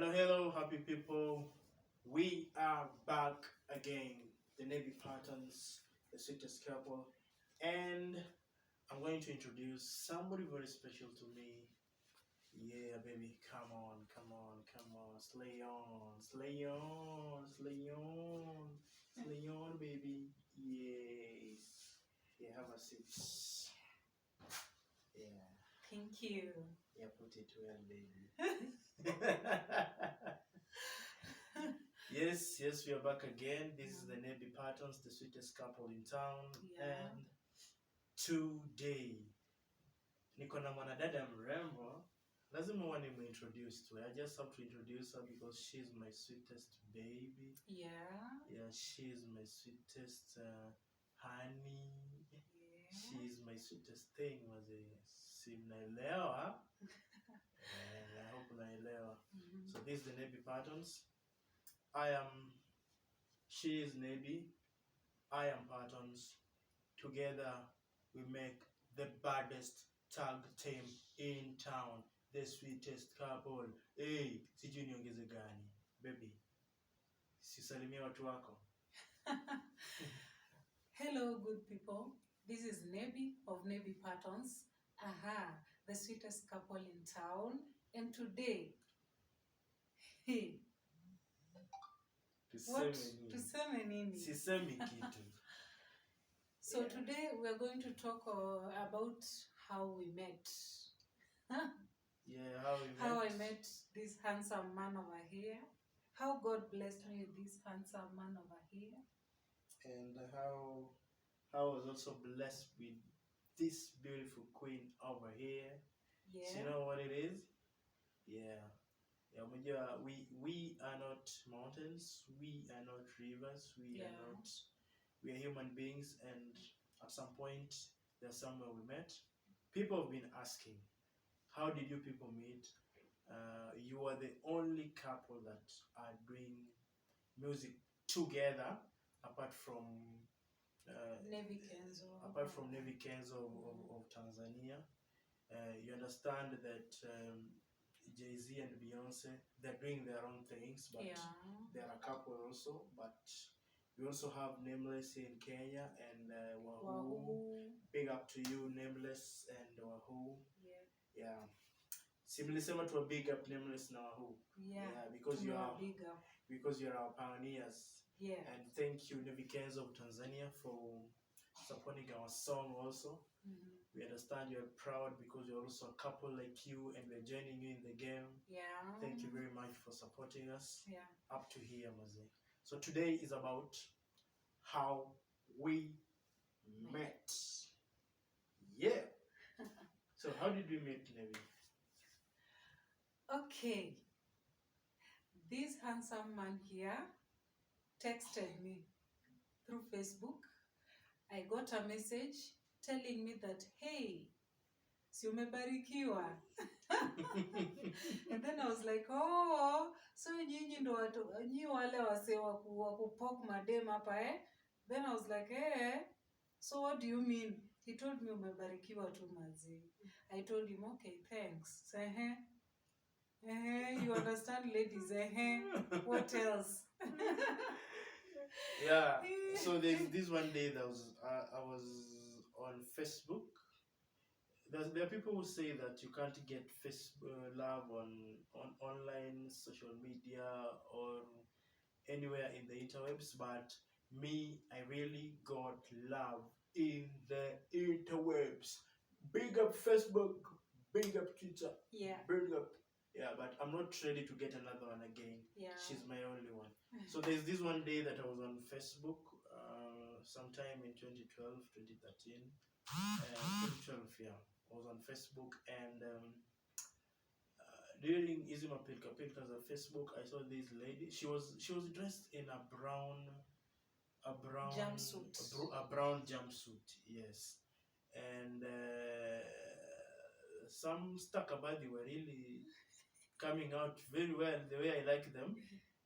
Hello, hello, happy people. We are back again. The Navy Patterns, the sweetest couple. And I'm going to introduce somebody very special to me. Yeah, baby, come on, come on, come on. Slay on, slay on, slay on, slay on, baby. Yes. Yeah, have a seat. Yeah, Thank you. yeah, put it well, baby. Yes, we are back again. This is the Navy Patterns, the sweetest couple in town. Yeah. And today niko na mwanadada mrembo, lazima huwa nimuintroduce to her. I just have to introduce her because she's my sweetest baby. Yeah. Yeah, she's my sweetest honey. Yeah. She's my sweetest thing. Si mnaelewa? I hope mnaelewa. So this is the Navy Patterns. She is Navy, I am Patterns. Together we make the baddest tag team in town, the sweetest couple. Hey, sijui niongeze gani baby, sisalimia watu wako. Hello, good people. This is Nebi of Nebi Patterns. Aha, the sweetest couple in town. And today, hey, what? Tuseme nini? Sisemi kitu. So today we are going to talk about how we met. Yeah, how I met this handsome man over here. How God blessed me with this handsome man over here. And how I was also blessed with this beautiful queen over here. Yeah. So you know what it is? Yeah. Yeah, we are not mountains, we are not rivers, we are human beings, and at some point there's somewhere we met. People have been asking, how did you people meet? You are the only couple that are doing music together, apart from Navy Kenzo. Apart from Navy Kenzo of Tanzania. You understand that Jay-Z and Beyonce, they're doing their own things, but there are a couple also. But we also have Nameless in Kenya and Wahoo. Big up to you, Nameless and Wahoo. Yeah. Similisema to a big up Nameless na Wahoo. Yeah, because you are our pioneers. Yeah. And thank you, Navy Kenzo of Tanzania, for supporting our song also. We understand you're proud because you're also a couple like you and we're joining you in the game. Yeah. Thank you very much for supporting us. Yeah. Up to here, Maze. So today is about how we met. Yeah. So how did we meet, Nevi? Okay. This handsome man here texted me through Facebook. I got a message telling me that, hey, si umebarikiwa. And then I was like, oh, so nyinyi ndo watu, nyi wale wase wa kupok madem hapa eh? Then I was like, so what do you mean? He told me umebarikiwa tu mazi. I told him, okay, thanks. So, you understand ladies, what else? Yeah, so there's this one day that I was on Facebook. There are people who say that you can't get Facebook love on online social media or anywhere in the interwebs, but me, I really got love in the interwebs. Big up Facebook, big up Twitter, big up. Yeah, but I'm not ready to get another one again. Yeah. She's my only one. So there's this one day that I was on Facebook, sometime in 2012, 2013. 2012, yeah. I was on Facebook and during Izima Pilka Pilka's on Facebook, I saw this lady. She was dressed in a brown jumpsuit. A brown jumpsuit, yes. And some stakabadi were really coming out very well the way I like them.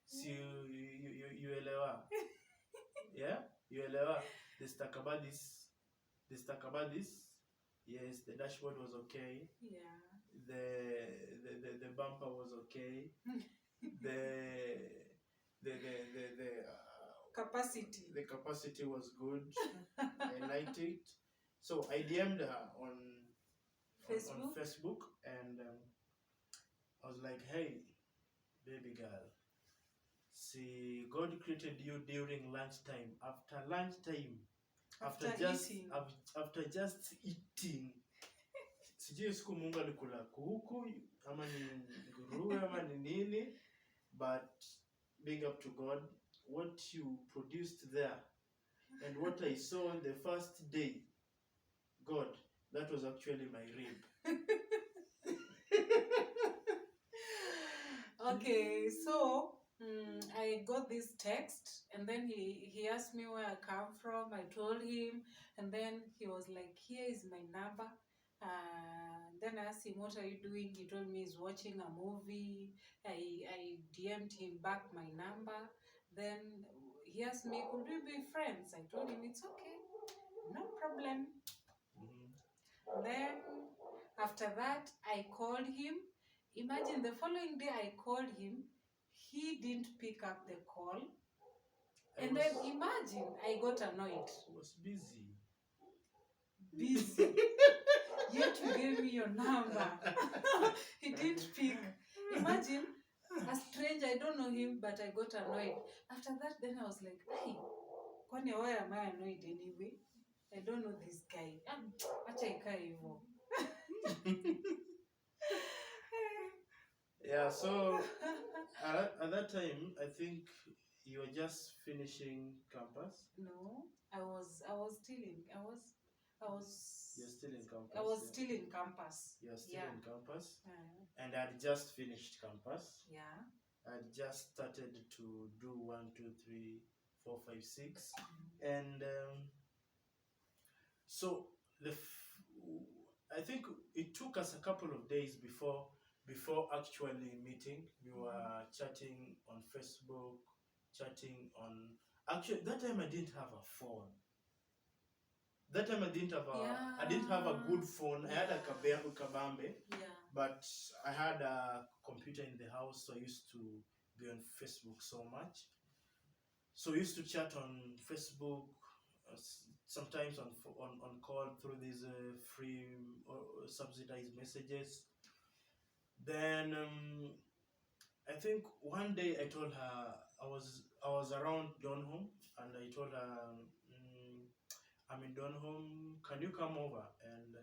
So you elewa. Yeah? You elewa. The stakabadis. Yes, the dashboard was okay. Yeah. The bumper was okay. Capacity. The capacity was good. I liked it. So I DM'd her on Facebook, and I was like, "Hey, baby girl, see, God created you during lunchtime. After lunchtime, after just eating, sijui siku Mungu alikula kuku ama ni nguruwe ama ni nini, but big up to God, what you produced there and what I saw on the first day, God, that was actually my rib." Okay, so I got this text, and then he asked me where I come from. I told him, and then he was like, "Here is my number." Then I asked him, "What are you doing?" He told me he's watching a movie. I DM'd him back my number. Then he asked me, "Could we be friends?" I told him it's okay, no problem. Then after that, I called him. Imagine the following day I called him, he didn't pick up the call. And then imagine, I got annoyed. I was busy. Busy. Yet you gave me your number. He didn't pick. Imagine, a stranger, I don't know him, but I got annoyed. After that, then I was like, hey, why am I annoyed anyway? I don't know this guy. Yeah, so at that time, I think you were just finishing campus. No, I was still in. You're still in campus. I was still in campus. You're still in campus. And I had just finished campus. Yeah. I had just started to do 1, 2, 3, 4, 5, 6, and so I think it took us a couple of days before actually meeting. We were chatting on Facebook, chatting on. Actually, that time I didn't have a phone. That time I didn't have a good phone. I had a kabambe, but I had a computer in the house, so I used to be on Facebook so much. So I used to chat on Facebook, sometimes on call through these free or subsidized messages. Then I think one day I told her I was around Donholm, and I told her, I'm in Donholm, can you come over? And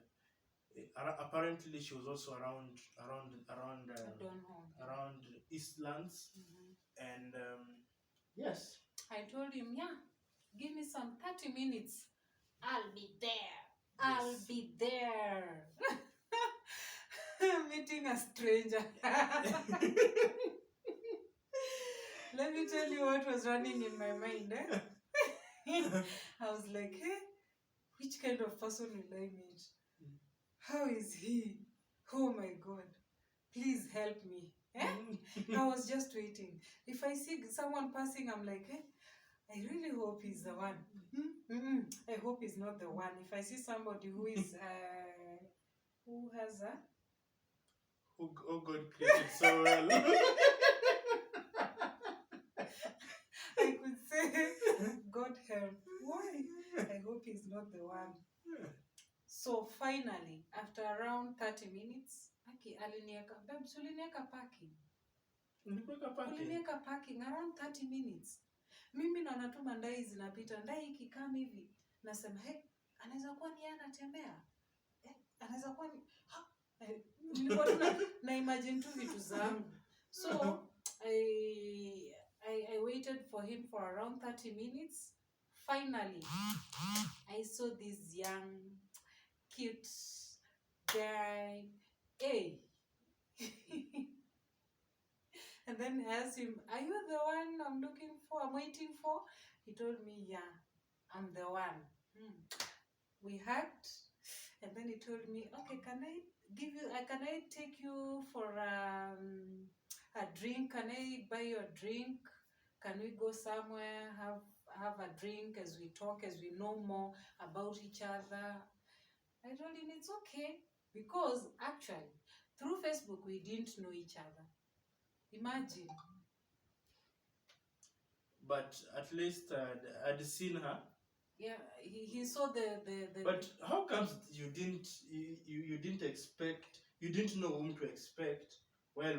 apparently she was also around Eastlands. And yes, I told him, yeah, give me some 30 minutes, I'll be there. I'll be there. Meeting a stranger. Let me tell you what was running in my mind. I was like, hey, which kind of person will I meet? How is he? Oh my God, please help me. I was just waiting. If I see someone passing, I'm like, hey, I really hope he's the one. I hope he's not the one. If I see somebody who is, who has a... Who God created so well. I could say, God help. Why? I hope he's not the one. So finally, after around 30 minutes, alinieka, babes, ulinieka parking. Ulinieka parking around 30 minutes. Mimi naona tu mandai zinapita, ndai ikikam hivi, nasema, hey, anaweza kuwa ni anatembea. Anaweza kuwa ni nilikuwa na imagine tu vitu zangu. So I waited for him for around 30 minutes. Finally, I saw this young, cute guy. Hey. And then I asked him, are you the one I'm looking for, I'm waiting for? He told me, yeah, I'm the one. We hugged, and then he told me, okay, can I take you for a drink? Can I buy you a drink? Can we go somewhere, have a drink as we talk, as we know more about each other? I told him it's okay, because actually through Facebook we didn't know each other. Imagine. But at least I'd seen her. Yeah, he saw the But how comes you didn't expect, you didn't know whom to expect while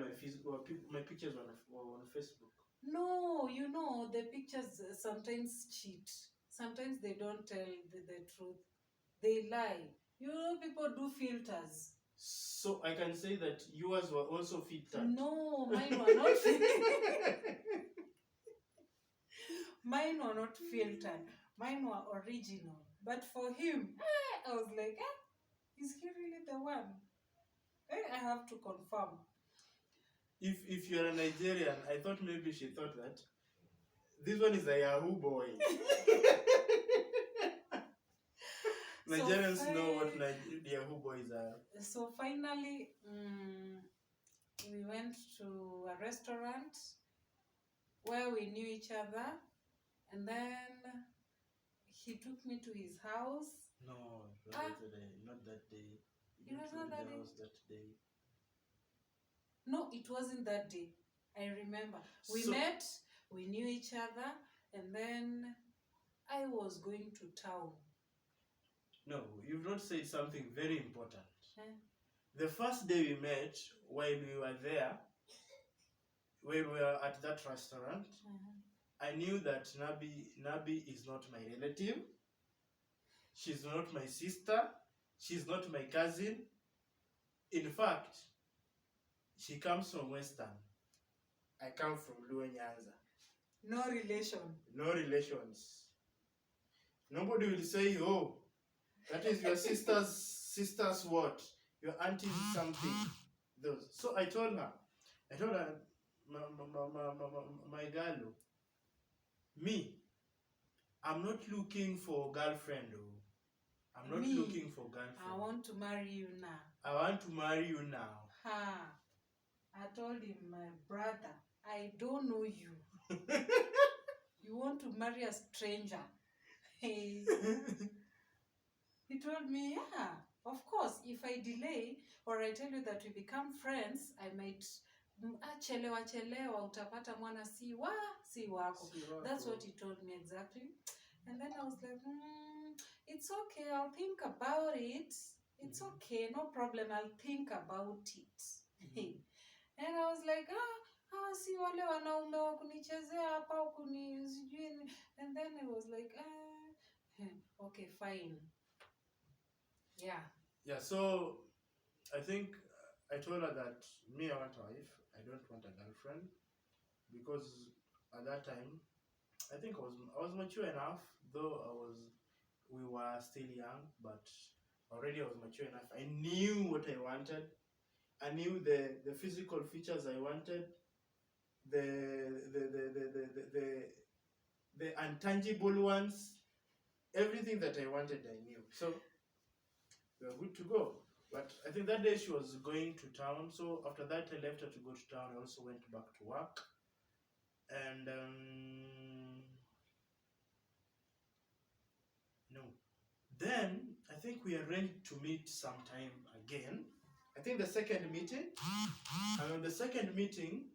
my pictures were on Facebook? No, you know, the pictures sometimes cheat. Sometimes they don't tell the truth. They lie. You know, people do filters. So I can say that yours were also filtered. No, mine were not mine were not filtered. Mine were original. But for him, I was like, is he really the one? I have to confirm. If you're a Nigerian, I thought maybe she thought that this one is a Yahoo boy. Nigerians know what Yahoo boys are. So finally, we went to a restaurant where we knew each other, and then he took me to his house. No, not that day. Not that day. It was not that day. That day. No, it wasn't that day. I remember. We met, we knew each other, and then I was going to town. No, you've not said something very important. The first day we met, while we were there, when we were at that restaurant, I knew that Nabi is not my relative. She's not my sister. She's not my cousin. In fact, she comes from Western. I come from Luo Nyanza. No relation. No relations. Nobody will say, oh, that is your sister's what? Your auntie's something. Those. So I told her, my girl, me, I'm not looking for girlfriend. I'm not looking for girlfriend. I want to marry you now. I want to marry you now. I told him, my brother, I don't know you. You want to marry a stranger. He told me, yeah, of course, if I delay or I tell you that we become friends, I might chelewa utapata mwana si wako. That's what he told me exactly. And then I was like, it's okay, I'll think about it. It's okay, no problem, I'll think about it. And I was like, si wale wanaume wa kunichezea hapa sijui. And then I was like, okay, fine. Yeah, so I think I told her that me, I want a wife. I don't want a girlfriend, because at that time I think I was mature enough, though we were still young, but already I was mature enough. I knew what I wanted. I knew the physical features I wanted, the intangible ones, everything that I wanted I knew. So we were good to go. But I think that day she was going to town, so after that I left her to go to town. I also went back to work. And then I think we arranged to meet sometime again. I think the second meeting. And on the second meeting,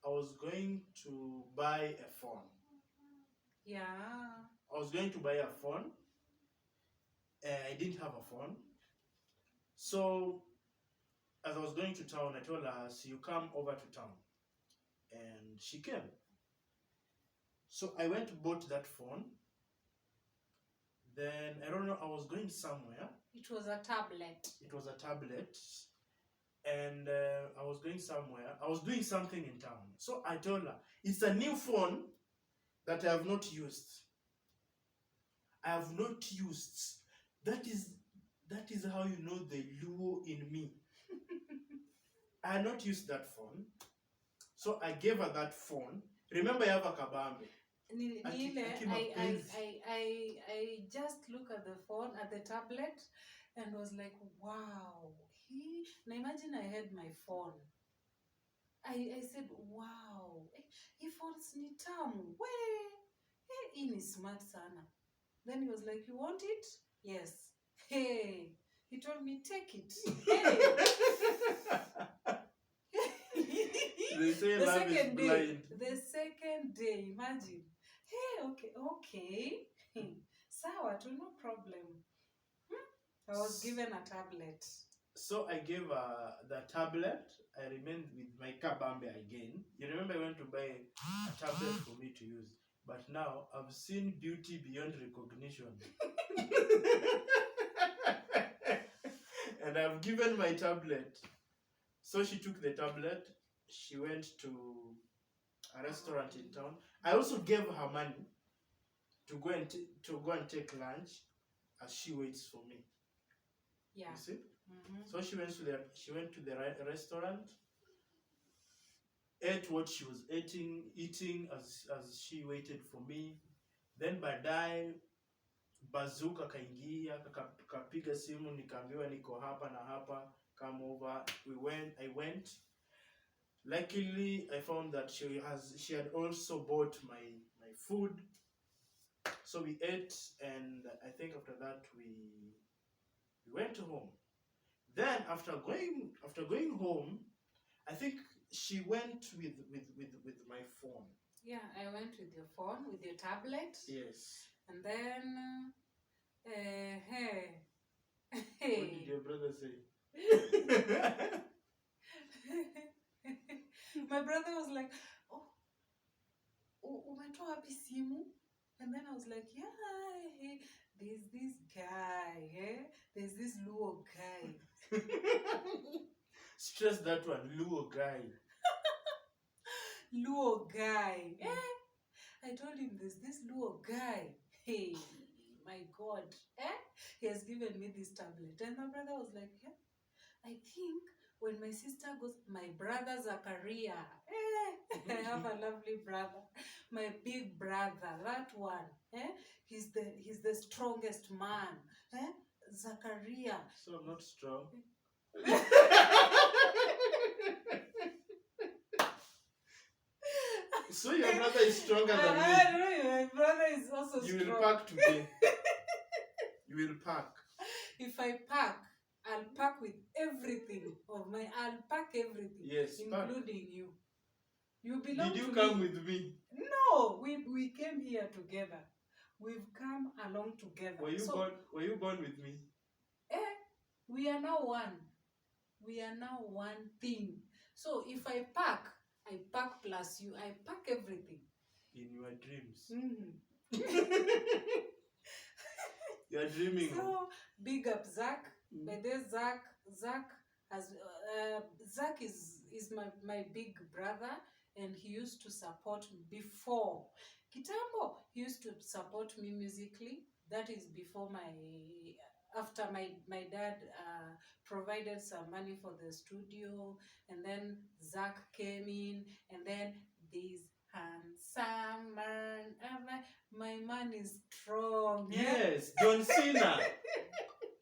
I was going to buy a phone. Yeah. I was going to buy a phone. I didn't have a phone. So, as I was going to town, I told her, so you come over to town. And she came. So I went to bought that phone. Then, I don't know, I was going somewhere. It was a tablet. It was a tablet. And I was going somewhere. I was doing something in town. So I told her, it's a new phone that I have not used. I have not used. That is how you know the Luo in me. I had not used that phone. So I gave her that phone. Remember, I have a kabambe. I just look at the phone, at the tablet, and was like, wow. Now imagine I had my phone. I said, wow. He phones ni tamu. He ni smart sana. Then he was like, you want it? Yes. Hey. He told me, take it. Hey. They say The love is second day, blind. the second day, imagine. Hey, okay. Sawa tu, no problem. I was given a tablet. So I gave the tablet. I remained with my kabambe again. You remember I went to buy a tablet for me to use. But now I've seen beauty beyond recognition. And I've given my tablet. So she took the tablet. She went to a restaurant in town. I also gave her money to go and take lunch as she waits for me. Yeah. You see? So she went to the restaurant, ate what she was eating as she waited for me. Then baadaye Bazooka kaingia, kapiga simu, nikaambiwa niko hapa na hapa, come over. I went. Luckily I found that she had also bought my food. So we ate, and I think after that we went home. Then after going home, I think she went with my phone. Yeah, I went with your phone, with your tablet. Yes. And then, hey. What did your brother say? My brother was like, oh, umetoa wapi simu? And then I was like, yeah, hey, there's this guy, there's this Luo guy. Stress that one, Luo guy. Luo guy. I told him there's this Luo guy. Hey, my God. He has given me this tablet. And my brother was like, I think when my sister goes, my brother Zakaria. I have a lovely brother. My big brother, that one. He's the strongest man. Zakaria. So I'm not strong. So your brother is stronger than me. I don't know, my brother is also strong. You will pack today. You will pack. If I pack, I'll pack with everything of my. I'll pack everything. Yes, including pack. you. You belong to me. Did you come with me? No, we came here together. We've come along together. Were you born with me? We are now one. We are now one thing. So if I pack plus you. I pack everything. In your dreams. Mm-hmm. You are dreaming. So big up Zach. By this Zach has Zach is my big brother, and he used to support me before. Kitambo, he used to support me musically. That is before after my dad provided some money for the studio, and then Zach came in, and then this handsome man, my man is strong. Yes, John Cena.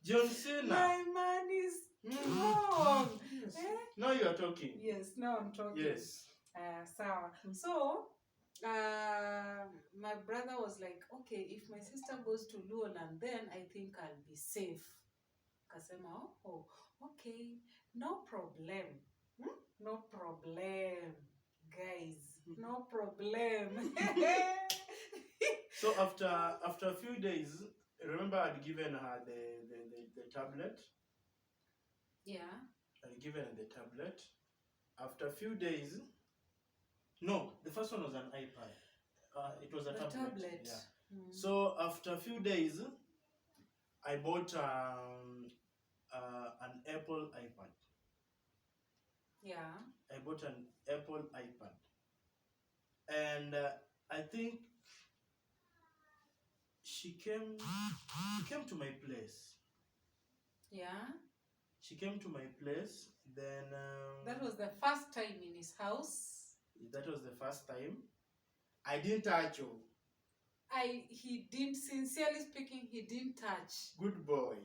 John Cena. My man is strong. Yes. Now you are talking. Yes, now I'm talking. Yes. So, my brother was like, okay, if my sister goes to Luoland, then I think I'll be safe. Kasema, oh, okay, no problem. No problem, guys. No problem. So after a few days, remember I'd given her the tablet? Yeah. I'd given her the tablet. After a few days, no, the first one was an iPad. It was a tablet. Yeah. So after a few days, I bought an Apple iPad. Yeah. I bought an Apple iPad. And I think she came to my place. Yeah. She came to my place. Then that was the first time in his house. That was the first time. I didn't touch you. He didn't, sincerely speaking, he didn't touch. Good boy.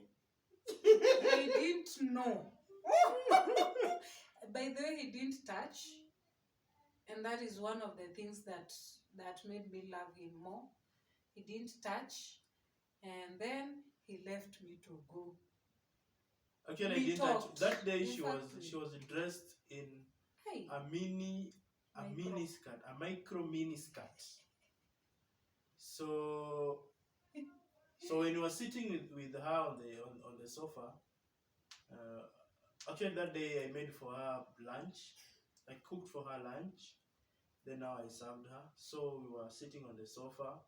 I didn't know. By the way, he didn't touch. And that is one of the things that made me love him more. He didn't touch. And then he left me to go. Okay, I didn't touch. That day she was dressed in a mini a mini skirt, a micro mini skirt. So when you were sitting with her on the sofa, actually that day I made for her lunch. I cooked for her lunch. Then now I served her. So we were sitting on the sofa,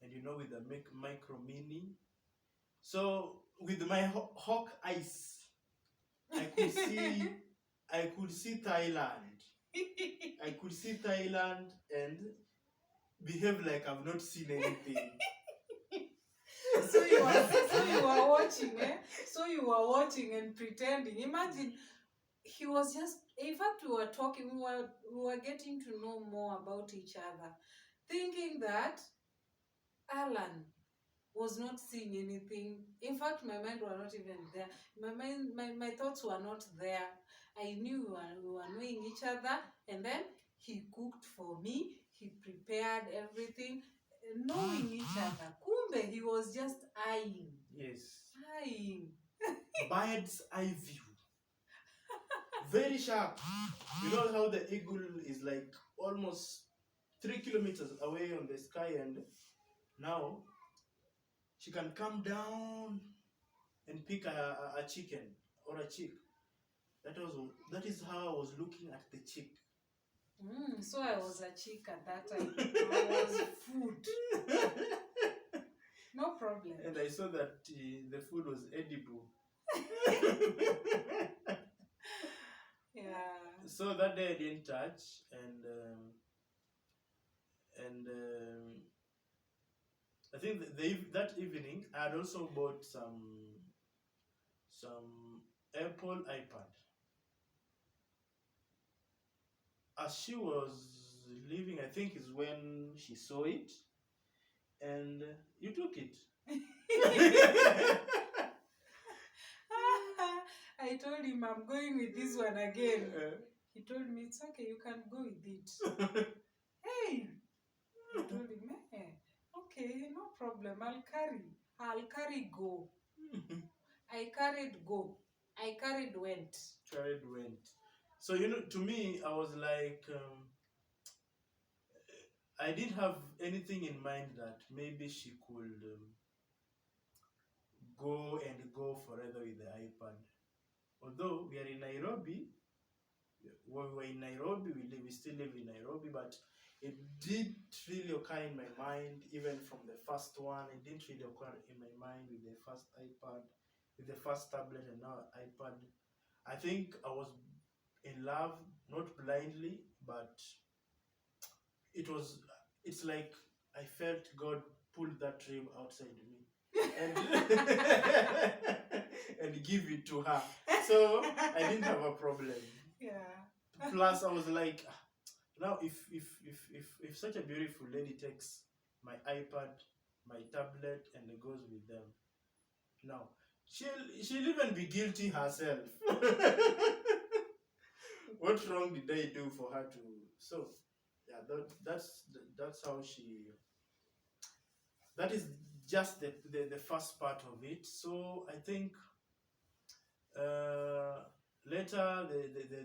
and with the micro mini. So with my hawk eyes, I could see Thailand. I could see Thailand and behave like I've not seen anything. So you were watching, eh? So you were watching and pretending. Imagine, he was just. In fact, we were talking. We were getting to know more about each other, thinking that Alan was not seeing anything. In fact, my mind were not even there. My thoughts were not there. I knew we were knowing each other, and then he cooked for me. He prepared everything, knowing each other. Kumbe, he was just eyeing. Yes. Eyeing. Bird's eye view. Very sharp. You know how the eagle is like almost 3 kilometers away on the sky, and now she can come down and pick a chicken or a chick. That is how I was looking at the chick. So I was a chick at that time. I was food. No problem. And I saw that the food was edible. Yeah. So that day I didn't touch, and I think that evening I had also bought some Apple iPad. As she was leaving, I think is when she saw it, and you took it. I told him I'm going with this one again. He told me it's okay, you can go with it. Hey, I told him, okay, no problem. I'll carry go. I carried go. I carried went. Carried went. So to me, I was like, I didn't have anything in mind that maybe she could go further with the iPad. Although we are in Nairobi, when we were in Nairobi, we still live in Nairobi, but it did really occur in my mind, even from the first one. It didn't really occur in my mind with the first iPad, with the first tablet, and now iPad. I think I was in love, not blindly, but it's like I felt God pulled that dream outside me and and give it to her. So I didn't have a problem. Yeah. Plus, I was like, now if such a beautiful lady takes my iPad, my tablet, and goes with them, now she'll even be guilty herself. What wrong did I do for her to? So yeah, that's how she. That is just the first part of it. So I think later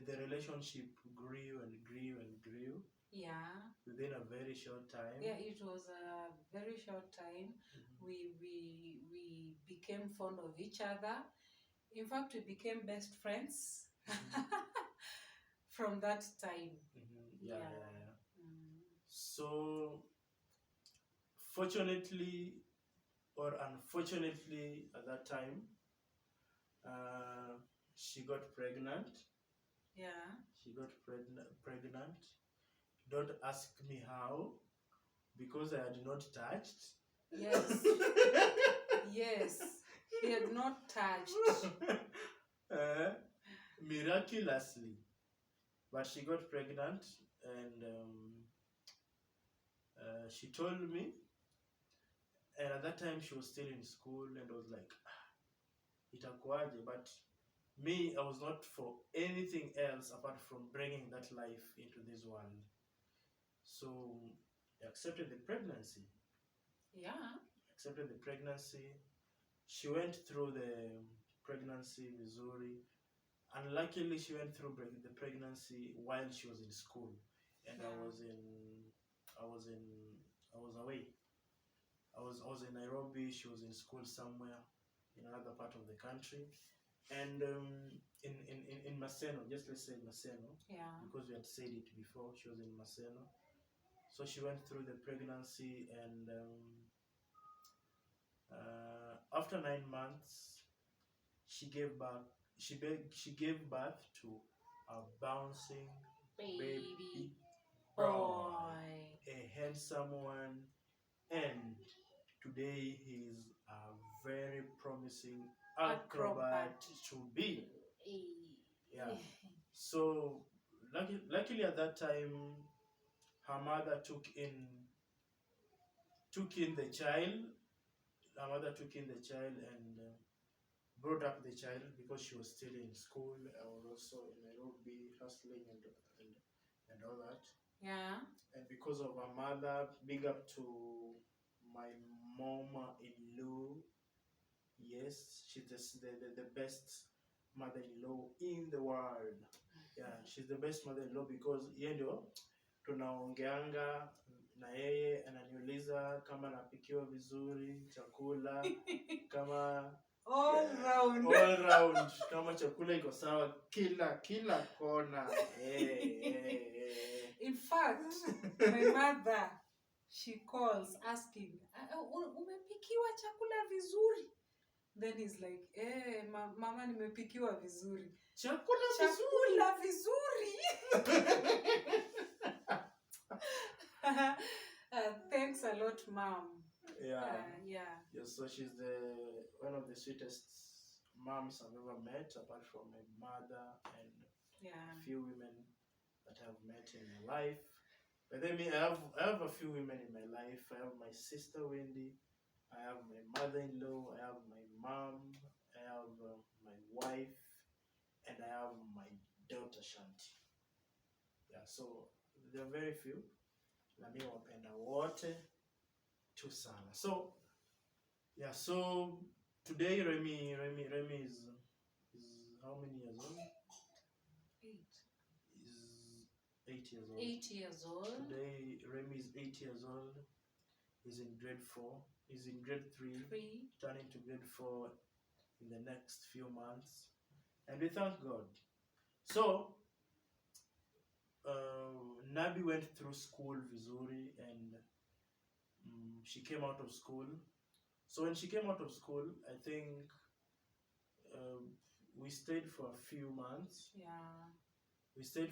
the relationship grew and grew and grew. Yeah. Within a very short time. Yeah, it was a very short time. Mm-hmm. We became fond of each other. In fact, we became best friends. Mm-hmm. From that time. Mm-hmm. Yeah. Mm. So fortunately or unfortunately at that time, she got pregnant. Yeah. She got pregnant. Don't ask me how, because I had not touched. Yes. Yes. He had not touched. Miraculously. But she got pregnant, and she told me, and at that time she was still in school, and I was like, itakuaje. But me, I was not for anything else apart from bringing that life into this world. So I accepted the pregnancy. Yeah. Accepted the pregnancy. She went through the pregnancy vizuri. Unluckily, she went through the pregnancy while she was in school. and Yeah. I was away. I was in Nairobi. She was in school somewhere in another part of the country, and in Maseno, just let's say Maseno, Yeah. because we had said it before. She was in Maseno, so she went through the pregnancy, and after 9 months, she gave birth. She gave birth to a bouncing baby boy, Boy. a handsome one, and today he's a very promising acrobat to be. Yeah. So luckily at that time, her mother took in the child. Her mother took in the child and brought up the child because she was still in school. I was also in Nairobi hustling and all that. Yeah. And because of her mother, big up to my mama-in-law. Yes, she's the best mother-in-law in the world. Yeah, she's the best mother-in-law because yeye ndio tunaongeanga na yeye, ananiuliza kama napikiwa vizuri chakula, kama All round. all round, kama chakula iko sawa kila kona. In fact, my mother, she calls asking, umepikiwa chakula vizuri? Then he's like, mama nimepikiwa vizuri. Chakula vizuri. Thanks a lot, mom. Yeah. Yeah. Yes, so she's one of the sweetest moms I've ever met, apart from my mother and a few women that I've met in my life. But then I have a few women in my life. I have my sister Wendy, I have my mother-in-law, I have my mom, I have my wife, and I have my daughter Shanti. Yeah, so there are very few. Na mimi wapenda wote tu sana. So yeah, so today Remy is how many years old? 8. Is 8 years old. 8 years old. Today Remy is 8 years old. He's in grade 4. He's in grade 3. Turning to grade 4 in the next few months. And we thank God. So Nabi went through school vizuri, and she came out of school. So when she came out of school, I think we stayed for a few months. Yeah. We stayed